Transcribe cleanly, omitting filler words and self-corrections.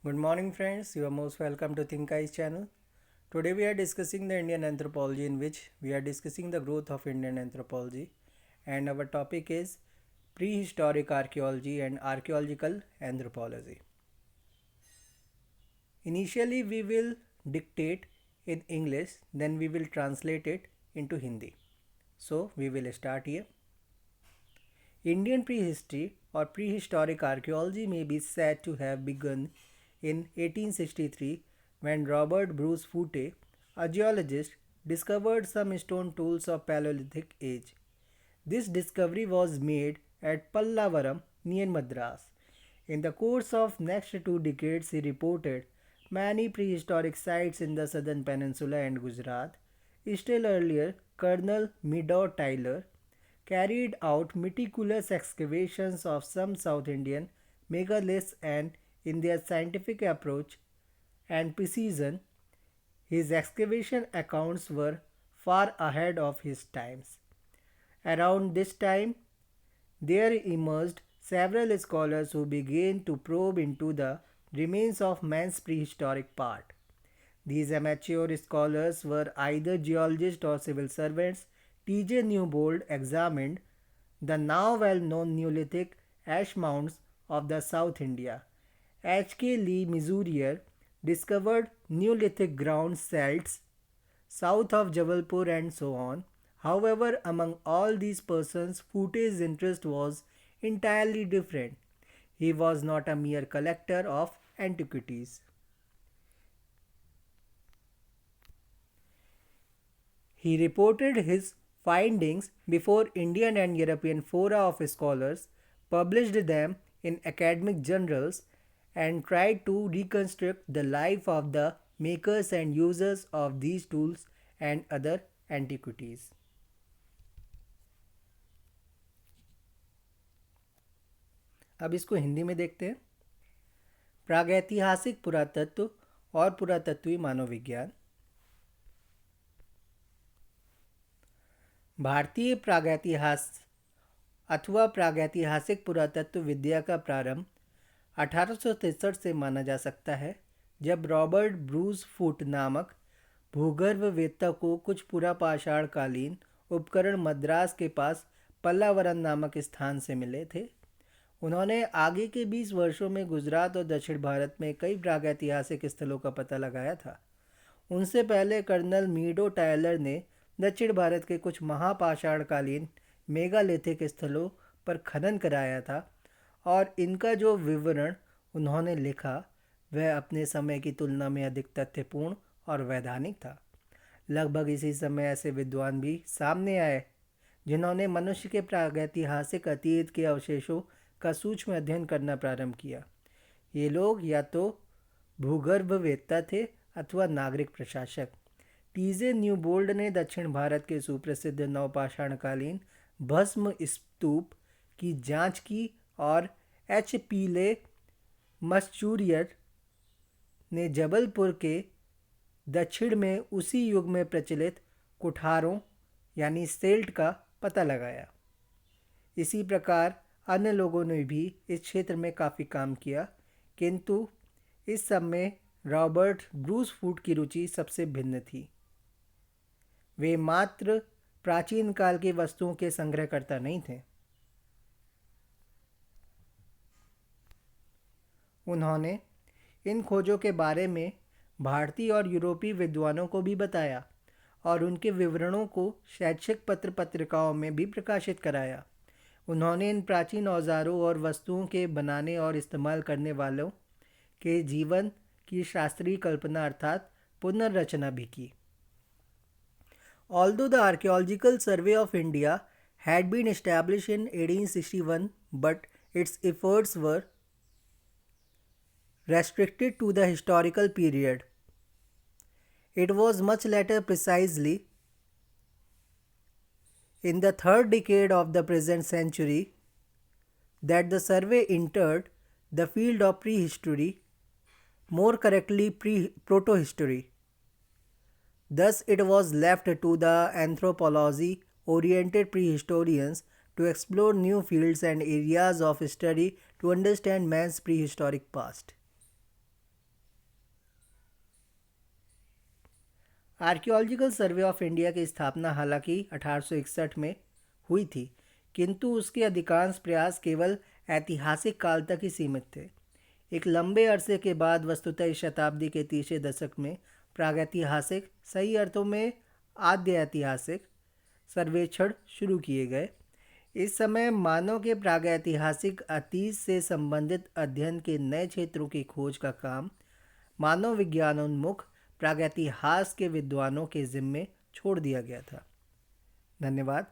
Good morning, friends. You are most welcome to Think Eyes channel. Today we are discussing the Indian anthropology, in which we are discussing the growth of Indian anthropology, and our topic is prehistoric archaeology and archaeological anthropology. Initially, we will dictate in English, then we will translate it into Hindi. So, we will start here. Indian prehistory or prehistoric archaeology may be said to have begun in 1863 when Robert Bruce Foote, a geologist, discovered some stone tools of Paleolithic age. This discovery was made at Pallavaram near Madras. In the course of next 2 decades, he reported many prehistoric sites in the southern peninsula and Gujarat. Still earlier, Colonel Meadow Tyler carried out meticulous excavations of some South Indian megaliths, and in their scientific approach and precision, his excavation accounts were far ahead of his times. Around this time, there emerged several scholars who began to probe into the remains of man's prehistoric part. These amateur scholars were either geologists or civil servants. T.J. Newbold examined the now well known Neolithic ash mounds of the South India. H.K. Lee Missourier discovered Neolithic ground celts south of Jabalpur and so on. However, among all these persons, Foote's interest was entirely different. He was not a mere collector of antiquities. He reported his findings before Indian and European fora of scholars, published them in academic journals, and tried to reconstruct the life of the makers and users of these tools and other antiquities. अब इसको हिंदी में देखते हैं। प्रागैतिहासिक पुरातत्व और पुरातत्वीय मानव विज्ञान। भारतीय प्रागैतिहास अथवा प्रागैतिहासिक पुरातत्व विद्या का प्रारंभ 1863 से माना जा सकता है, जब रॉबर्ट ब्रूस फुट नामक भूगर्भवेत्ता को कुछ पुरापाषाणकालीन उपकरण मद्रास के पास पल्लावरम नामक स्थान से मिले थे। उन्होंने आगे के 20 वर्षों में गुजरात और दक्षिण भारत में कई प्रागैतिहासिक स्थलों का पता लगाया था। उनसे पहले कर्नल मीडो टायलर ने दक्षिण भारत के कुछ महापाषाणकालीन मेगालिथिक स्थलों पर खनन कराया था, और इनका जो विवरण उन्होंने लिखा वह अपने समय की तुलना में अधिक तथ्यपूर्ण और वैधानिक था। लगभग इसी समय ऐसे विद्वान भी सामने आए जिन्होंने मनुष्य के प्रागैतिहासिक अतीत के अवशेषों का सूक्ष्म अध्ययन करना प्रारंभ किया। ये लोग या तो भूगर्भवेत्ता थे अथवा नागरिक प्रशासक। टीजे न्यूबोल्ड ने दक्षिण भारत के सुप्रसिद्ध नवपाषाणकालीन भस्म स्तूप की जांच की, और एच पीले मस्चूरियर ने जबलपुर के दक्षिण में उसी युग में प्रचलित कुठारों यानी सेल्ट का पता लगाया। इसी प्रकार अन्य लोगों ने भी इस क्षेत्र में काफ़ी काम किया, किंतु इस सब में रॉबर्ट ब्रूस फूट की रुचि सबसे भिन्न थी। वे मात्र प्राचीन काल की वस्तुओं के संग्रहकर्ता नहीं थे। उन्होंने इन खोजों के बारे में भारतीय और यूरोपीय विद्वानों को भी बताया और उनके विवरणों को शैक्षिक पत्र पत्रिकाओं में भी प्रकाशित कराया। उन्होंने इन प्राचीन औजारों और वस्तुओं के बनाने और इस्तेमाल करने वालों के जीवन की शास्त्रीय कल्पना अर्थात पुनर्रचना भी की। Although the Archaeological Survey of India had been established in 1861, but its efforts were restricted to the historical period. It was much later, precisely in the third decade of the present century, that the survey entered the field of prehistory, more correctly protohistory. Thus, it was left to the anthropology-oriented prehistorians to explore new fields and areas of study to understand man's prehistoric past. Archaeological survey of India की स्थापना हालांकि 1861 में हुई थी, किंतु उसके अधिकांश प्रयास केवल ऐतिहासिक काल तक ही सीमित थे। एक लंबे अरसे के बाद वस्तुतः इस शताब्दी के तीसरे दशक में प्रागैतिहासिक, सही अर्थों में आद्य ऐतिहासिक सर्वेक्षण शुरू किए गए। इस समय मानव के प्रागैतिहासिक अतीत से संबंधित अध्ययन के नए क्षेत्रों की खोज का काम मानव विज्ञानोन्मुख प्रागैतिहास के विद्वानों के जिम्मे छोड़ दिया गया था। धन्यवाद।